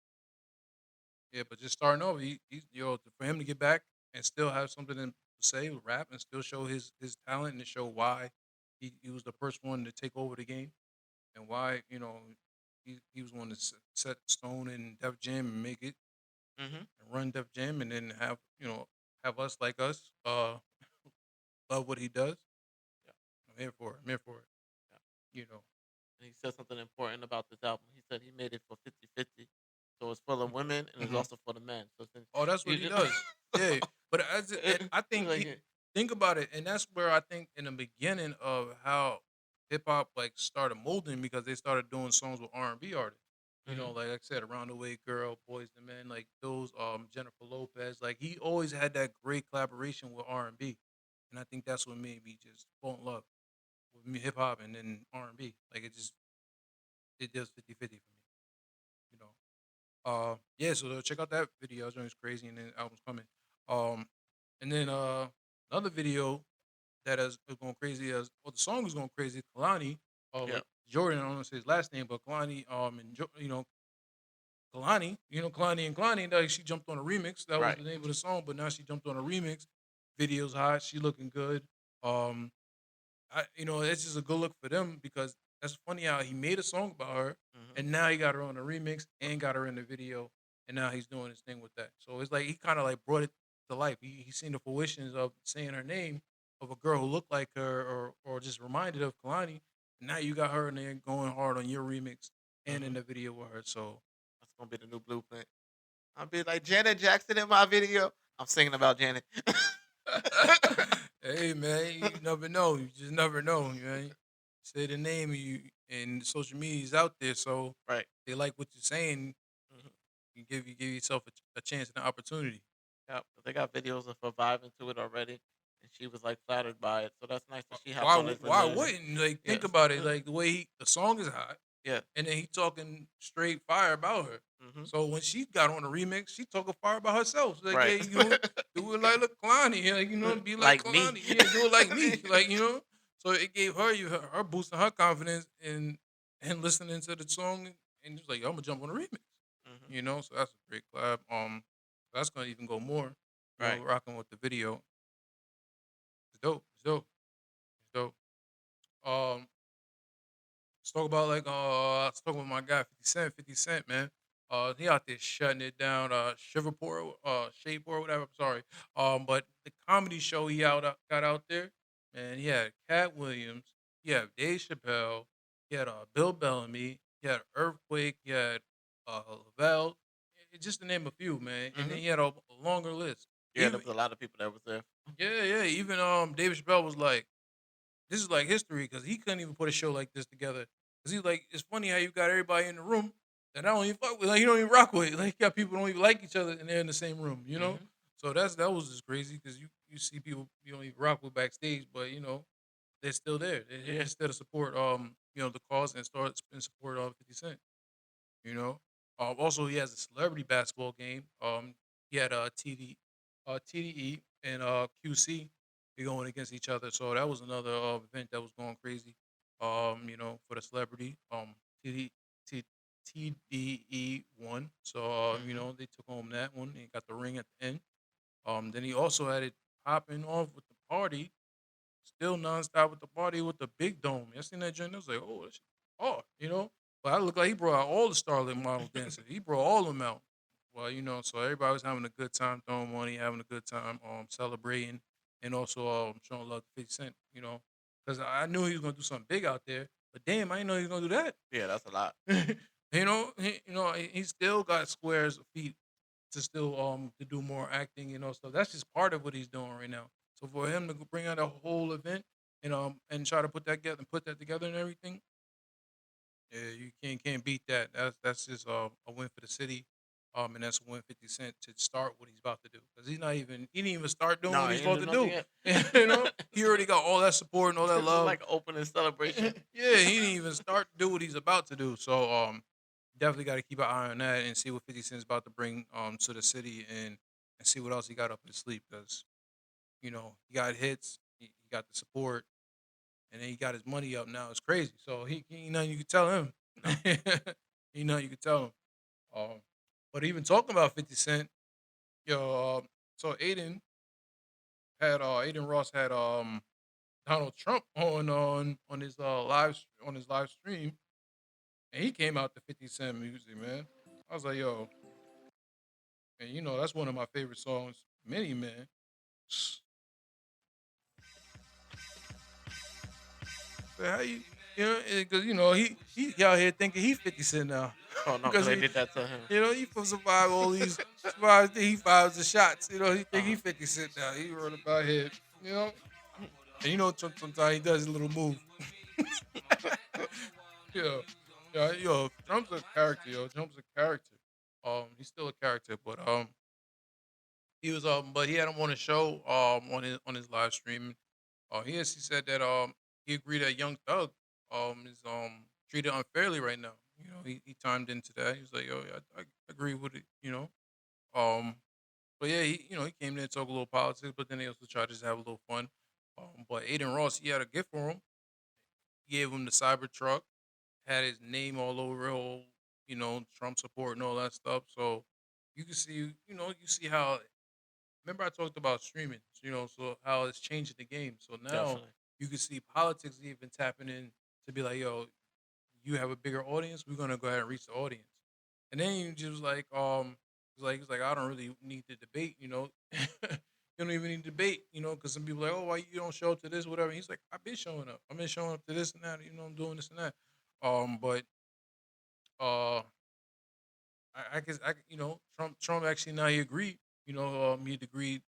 Yeah, but just starting over, for him to get back and still have something to say, rap, and still show his talent and to show why he was the first one to take over the game and why he was one to set stone in Def Jam and make it Hmm. and run Def Jam and then have us like us love what he does. Yeah. I'm here for it. I'm here for it. Yeah. You know. And he said something important about this album. He said he made it for 50-50. So it's for the women and it's Mhm. also for the men. So since Oh, that's what he does. Yeah, but I think like, think about it, and that's where I think in the beginning of how hip hop like started molding because they started doing songs with R&B artists. mhm, Like I said, Around the Way Girl, Boys to Men, like those Jennifer Lopez, like he always had that great collaboration with R&B. And I think that's what made me just fall in love with me hip hop and then R&B. Like it does 50-50 for me, you know. Yeah, so check out that video. That joint's crazy, and then the album's coming. Um, and then another video that is going crazy the song is going crazy. Kalani, yeah, with Jordan. I don't know say his last name, but Kalani, and Kalani, Kalani and Kalani. Like she jumped on a remix. That was right. the name of the song, but now she jumped on a remix. Video's hot. She looking good. Um, it's just a good look for them because that's funny how he made a song about her, Hmm. and now he got her on the remix and got her in the video, and now he's doing his thing with that. So it's like he kind of like brought it to life. He seen the fruitions of saying her name of a girl who looked like her or just reminded of Kalani. And now you got her in there going hard on your remix and in Hmm. the video with her. So That's gonna be the new blueprint. I'll be like Janet Jackson in my video. I'm singing about Janet. hey man, you never know. You just never know, man. Say the name and social media's out there, so Right. they like what you're saying. Hmm. You give yourself a chance and an opportunity. Yeah, they got videos of her vibing to it already, and she was like flattered by it. So that's nice that she hopped Why on this and why literally, wouldn't like think yes, about it? Like the way the song is hot, yeah, and then he talking straight fire about her. hmm, So when she got on the remix, she talking fire about herself. Like, right, yeah, do it like Kalani, be like like me. Kalani. Yeah, do it like me, So it gave her her boosting her confidence, and and listening to the song, and he's like, I'm gonna jump on the remix. Hmm. You know, so that's a great collab. That's gonna even go more. You know, Right. rocking with the video. It's dope. It's dope. It's dope. Let's talk about let's talk about my guy 50 Cent. 50 Cent, man. He out there shutting it down. Shiverport, Shadeport, whatever. I'm sorry. But the comedy show he got out there, man. He had Cat Williams. He had Dave Chappelle. He had Bill Bellamy. He had Earthquake. He had Lavelle. Just to name a few, man. And then Hmm. he had a longer list. Yeah, there Even was a lot of people that was there. yeah. Even David Chappelle was like, this is like history because he couldn't even put a show like this together. Because he's like, it's funny how you got everybody in the room that I don't even fuck with, like you don't even rock with. Like you got people who don't even like each other and they're in the same room, you know? Hmm. So that was just crazy because you see people you don't even rock with backstage, but you know, they're still there. They're Yeah. still to support the cause and start in support of 50 Cent, you know. Also he has a celebrity basketball game. He had TDE and QC be going against each other. So that was another event that was going crazy. For the celebrity. TD, TDE won. So Hmm. they took home that one and got the ring at the end. Then he also had it popping off with the party, still nonstop with the party with the big dome. I seen that joint. I was like, oh, that's hard, you know. But I look like he brought out all the Starlet model dancers. He brought all of them out. Well, so everybody was having a good time throwing money, having a good time, celebrating, and also showing love to 50 Cent, because I knew he was gonna do something big out there. But damn, I didn't know he was gonna do Yeah, that's a lot. that. He still got squares of feet to still to do more acting, So that's just part of what he's doing right now. So for him to bring out a whole event and try to put that together and everything, yeah, you can't beat that. That's just a win for the city. And that's a win 50 Cent to start what he's about to do because he didn't even start doing No, what he he's didn't supposed do to nothing do. yet. He already got all that support and all that This is love. like opening celebration. Yeah, he didn't even start to do what he's about to do. So definitely got to keep an eye on that and see what 50 Cent's about to bring to the city and see what else he got up his sleeve because he got hits, he got the support, and then he got his money up now. It's crazy. So he ain't nothing you could tell him. No. Ain't nothing you could tell him. Um, but even talking about 50 Cent, so Aiden Ross had Donald Trump on his live stream, and he came out to 50 Cent music, man. I was like, yo, and that's one of my favorite songs, Many Man. So how because he out here thinking he 50 Cent now, Oh no, because because they did that to him. he for survive all these survive he fires the shots. He think he Uh-huh. 50 Cent now. He run about here, you know. And Trump sometimes he does a little move. Yeah, Trump's a character, yo. Trump's a character. He's still a character, but but he had him on a show on his live stream. He said that he agreed that Young Thug is treated unfairly right now. He timed into that. He was like, yo, yeah, I agree with it. Um, but yeah, he came there and talk a little politics, but then he also tried to just have a little fun. But Aiden Ross, he had a gift for him. He gave him the Cybertruck, had his name all over it, all Trump support and all that stuff. So you can see, you see how. Remember, I talked about streaming, so how it's changing the game. So now Definitely. you can see politics even tapping in to be like, yo, you have a bigger audience, we're gonna go ahead and reach the audience. And then you just like, he's like, I don't really need to debate, you don't even need to debate, because some people are like, oh, why you don't show up to this, whatever. He's like, I've been showing up. I've been showing up to this and that, I'm doing this and that. But uh, I guess Trump actually now he agreed. He agreed.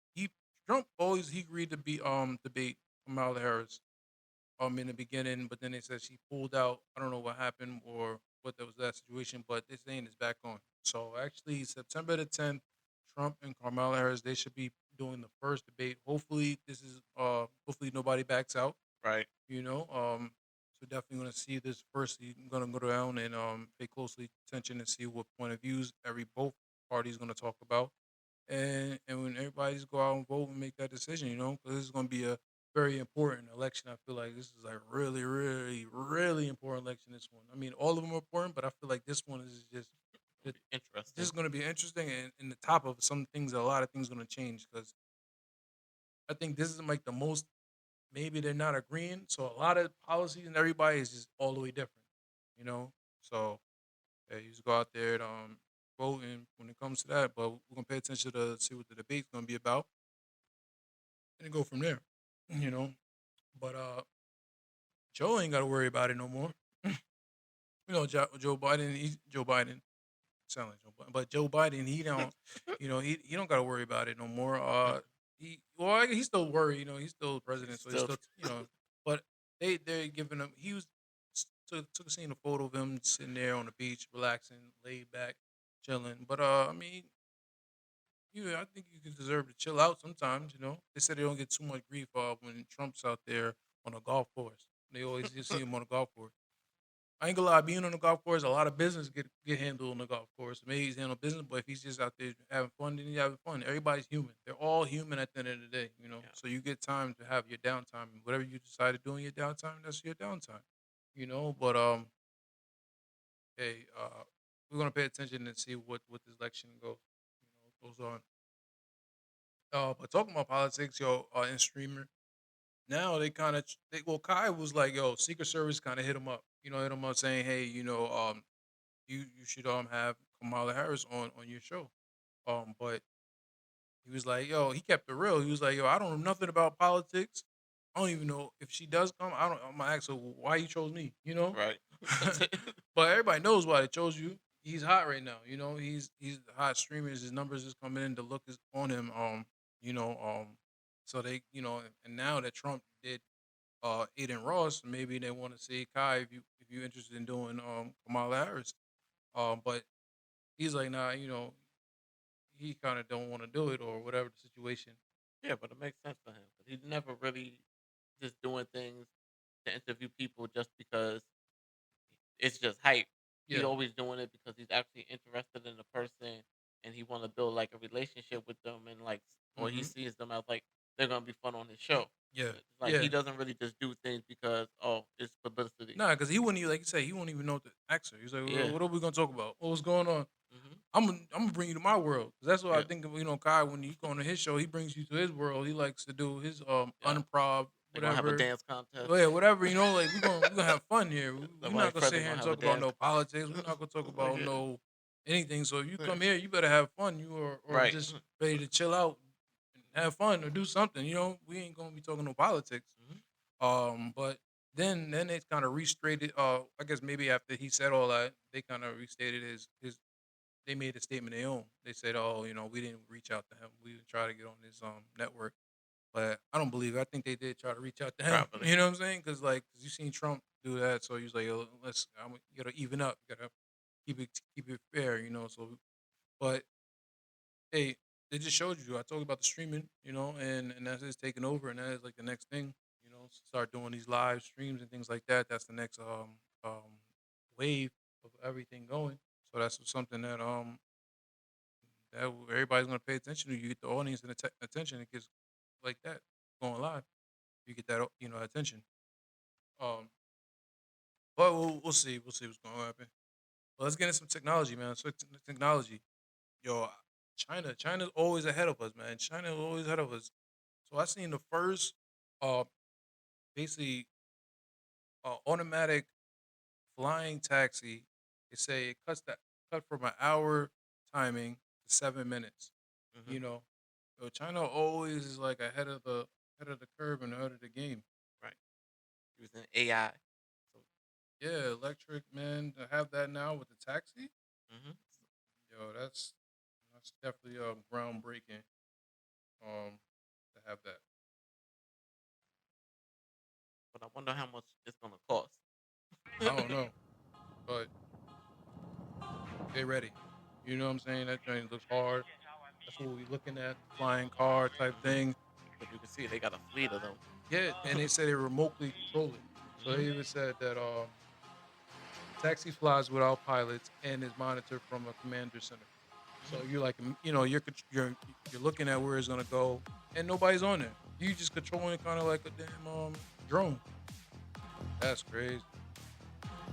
Trump always he agreed to be debate Kamala Harris in the beginning, but then they said she pulled out. I don't know what happened or what that was that situation, but this thing is back on. So actually, September the 10th, Trump and Kamala Harris they should be doing the first debate. Hopefully, hopefully nobody backs out. Right. So definitely going to see this first. You're going to go down and pay closely attention and see what point of views both parties going to talk about, and when everybody's go out and vote and make that decision, because this is going to be a very important election. I feel like this is like really, really, really important election. This one. I mean, all of them are important, but I feel like this one is just It'll be this interesting. is going to be interesting and in the top of some things. A lot of things going to change because I think this is like the most. Maybe they're not agreeing, so a lot of policies and everybody is just all the way different. You know, so yeah, you just go out there and vote, and when it comes to that, but we're gonna pay attention to see what the debate's gonna be about and go from there. You know, but Joe ain't got to worry about it no more. Joe Biden, Joe Biden, sound like Joe Biden, but Joe Biden, he don't, he don't got to worry about it no more. He's still worried, he's still president, so he's Still, still, but they're giving him. He was took a seen a photo of him sitting there on the beach, relaxing, laid back, chilling. But I mean, I think you can deserve to chill out sometimes. They said they don't get too much grief when Trump's out there on a golf course. They always just see him on a golf course. I ain't gonna lie, being on the golf course, a lot of business get handled on the golf course. Maybe he's handling business, but if he's just out there having fun, then he's having fun. Everybody's human. They're all human at the end of the day. yeah. So you get time to have your downtime. And whatever you decide to do in your downtime, that's your downtime. But hey, we're gonna pay attention and see what this election goes on. But talking about politics, in streamer, now they kind of Kai was like, yo, Secret Service kind of hit him up. Hit him up saying, hey, you should have Kamala Harris on your show. But he was like, yo, he kept it real. He was like, yo, I don't know nothing about politics. I don't even know if she does come. I'm gonna ask her why you chose me. Right. But everybody knows why they chose you. He's hot right now. He's hot streamers. His numbers is coming in. The look is on him. So they, and now that Trump did Aiden Ross, maybe they want to see Kai if you're interested in doing Kamala Harris. But he's like, nah, he kind of don't want to do it or whatever the situation. Yeah, but it makes sense for him. 'Cause he's never really just doing things to interview people just because it's just hype. He's Yeah. always doing it because he's actually interested in the person and he want to build like a relationship with them and like, or he Mhm. sees them as like they're gonna be fun on his show. Yeah. It's like Yeah. he doesn't really just do things because it's publicity. Nah, because he wouldn't even, like you say, he wouldn't even know what to ask her. He's like, Yeah. what are we gonna talk about? What's going on? Hmm. I'm gonna bring you to my world. 'Cause that's what I Yeah. think of. Kai, when you go on his show, he brings you to his world. He likes to do his Yeah. unimprov, They're gonna have a whatever. dance contest. Yeah, whatever. Like we're gonna have fun here. We're Somebody not gonna Fred, sit they're here and gonna have a talk about dance. no politics. We're not gonna talk about Yeah. no anything. So if you Yeah. come here, you better have fun. You or Right. just ready to chill out and have fun or do something. We ain't gonna be talking no politics. But then they kind of restated. I guess maybe after he said all that, they kind of restated his. They made a statement of their own. They said, "Oh, we didn't reach out to him. We didn't try to get on his network." But I don't believe it. I think they did try to reach out to him. Probably. You know what I'm saying? Because cause you seen Trump do that, so he was like, "Yo, you gotta even up. You gotta keep it fair." So, but hey, they just showed you. I told you about the streaming, and that is taking over, and that is like the next thing. Start doing these live streams and things like that. That's the next wave of everything going. So that's something that everybody's gonna pay attention to. You get the audience and attention. It gets like that going live. You get that attention. Um, but we'll see. We'll see what's going to happen. But let's get into some technology, man. So technology, yo, China's always ahead of us, man. China is always ahead of us. So I seen the first, uh, basically, automatic flying taxi. They say it cut from an hour timing to 7 minutes. Mhm. So China always is like ahead of the curve and ahead of the game. Right. Using AI. So, Yeah, electric, man. To have that now with the taxi, hmm yo, that's definitely groundbreaking. To have that. but I wonder how much it's gonna cost. I don't know, but get ready. You know what I'm saying? That train looks hard. That's what we looking at, flying car type thing. But you can see they got a fleet of them. Yeah, and they said they remotely control it. So they Mhm. even said that taxi flies without pilots and is monitored from a commander center. So you're like, you're looking at where it's gonna go, and nobody's on there. You just controlling it kind of like a damn drone. That's crazy.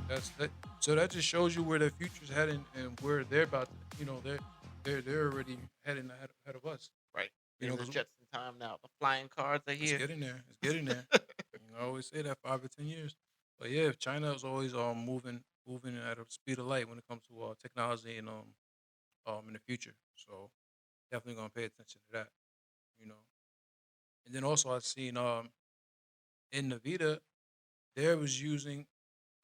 That's that. So that just shows you where the future's heading and where they're about. To, they're already heading ahead of us. Right. You In know, the 'cause Jetson time now. The flying cars are it's here. getting there. It's getting there. I always say that 5 or 10 years. But yeah, if China is always moving at a speed of light when it comes to technology and in the future. So definitely gonna pay attention to that. You know, and then also I've seen in Nvidia they was using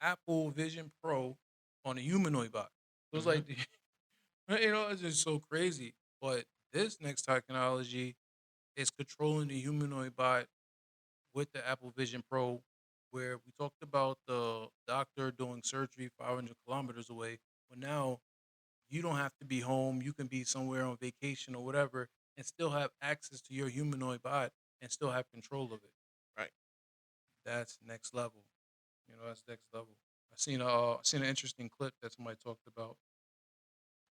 Apple Vision Pro on a humanoid bot. So it's Hmm. like it's just so crazy. But this next technology is controlling the humanoid bot with the Apple Vision Pro, where we talked about the doctor doing surgery 500 kilometers away. But now you don't have to be home. You can be somewhere on vacation or whatever and still have access to your humanoid bot and still have control of it. Right. That's next level. That's next level. I seen an interesting clip that somebody talked about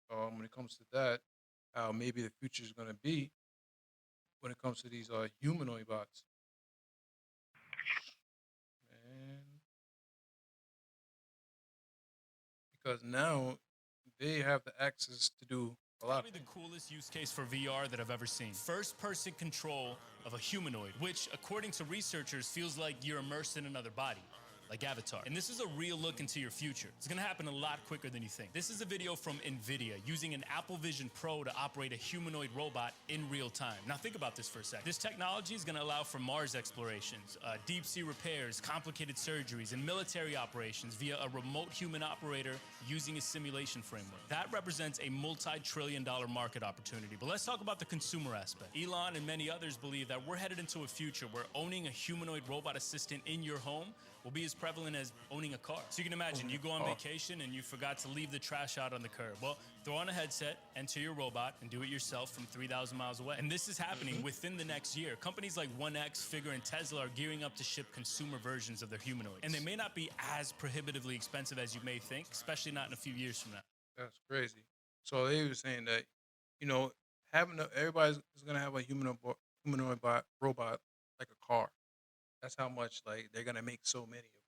when it comes to that, how maybe the future is going to be when it comes to these humanoid bots. And because now they have the access to do a lot of Probably the things. coolest use case for VR that I've ever seen. First person control of a humanoid, which, according to researchers, feels like you're immersed in another body, like Avatar. And this is a real look into your future. It's gonna happen a lot quicker than you think. This is a video from NVIDIA using an Apple Vision Pro to operate a humanoid robot in real time. Now think about this for a second. This technology is gonna allow for Mars explorations, deep sea repairs, complicated surgeries, and military operations via a remote human operator using a simulation framework. That represents a multi-trillion-dollar market opportunity. But let's talk about the consumer aspect. Elon and many others believe that we're headed into a future where owning a humanoid robot assistant in your home will be as prevalent as owning a car. So you can imagine you go on vacation and you forgot to leave the trash out on the curb. Well, throw on a headset, enter your robot, and do it yourself from 3,000 miles away. And this is happening within the next year. Companies like 1X, Figure, and Tesla are gearing up to ship consumer versions of their humanoids. And they may not be as prohibitively expensive as you may think, especially not in a few years from now. That's crazy. So they were saying that, everybody's is gonna have a humanoid bot robot like a car. That's how much like they're gonna make so many of them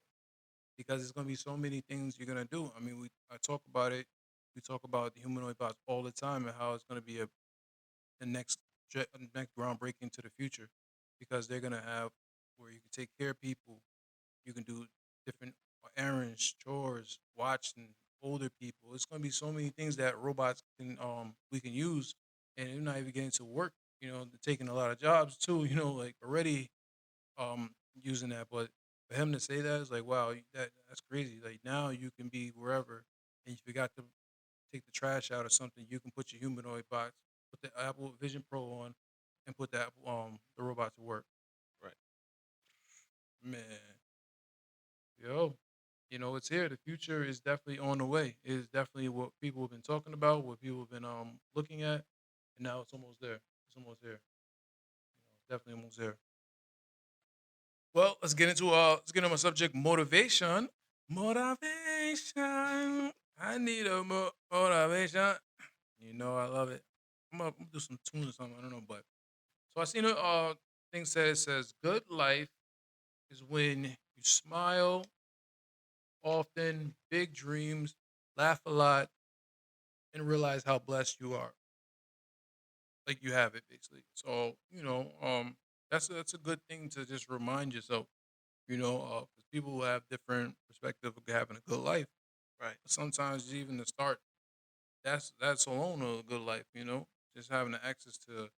because it's gonna be so many things you're gonna do. I mean, I talk about it. We talk about the humanoid bots all the time and how it's gonna be the next groundbreaking to the future because they're gonna have where you can take care of people, you can do different errands, chores, watching older people. It's gonna be so many things that robots can we can use, and they're not even getting to work. They're taking a lot of jobs too. Like already using that, but for him to say that is like wow, that's crazy. Like now you can be wherever, and if you forgot to take the trash out or something, you can put your humanoid box, put the Apple Vision Pro on, and put the robot to work. Right. Man, yo, it's here. The future is definitely on the way. It is definitely what people have been talking about, what people have been looking at, and now it's almost there. It's almost there. Definitely almost there. Well, let's get into my subject motivation. Motivation. I need a motivation. I love it. I'm gonna do some tunes or something. I don't know, but so I seen a thing it says good life is when you smile often, big dreams, laugh a lot, and realize how blessed you are. Like you have it basically. So that's a good thing to just remind yourself. Because people will have different perspective of having a good life. Right. Sometimes even the start, that's alone a good life. Just having the access to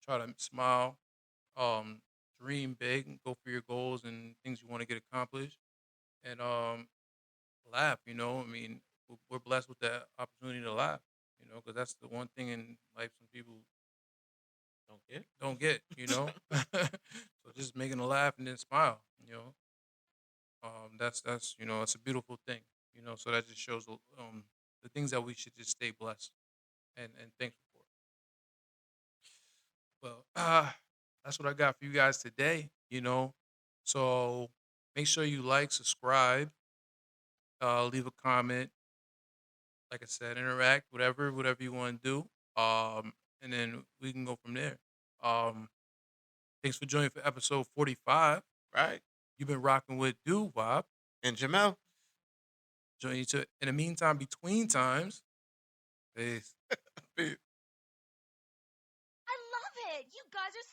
try to smile, um, dream big, and go for your goals and things you want to get accomplished, and laugh. I mean, we're blessed with that opportunity to laugh. Because that's the one thing in life some people Don't get. don't get. So just making a laugh and then smile. That's it's a beautiful thing. So that just shows the things that we should just stay blessed and thankful for. Well, that's what I got for you guys today. So make sure you like, subscribe, leave a comment. Like I said, interact, whatever you want to do. And then we can go from there. Um, Thanks for joining for episode 45. Right. You've been rocking with Wop. And Jamel. Join you to, in the meantime, between times. Peace. Peace. I love it. You guys are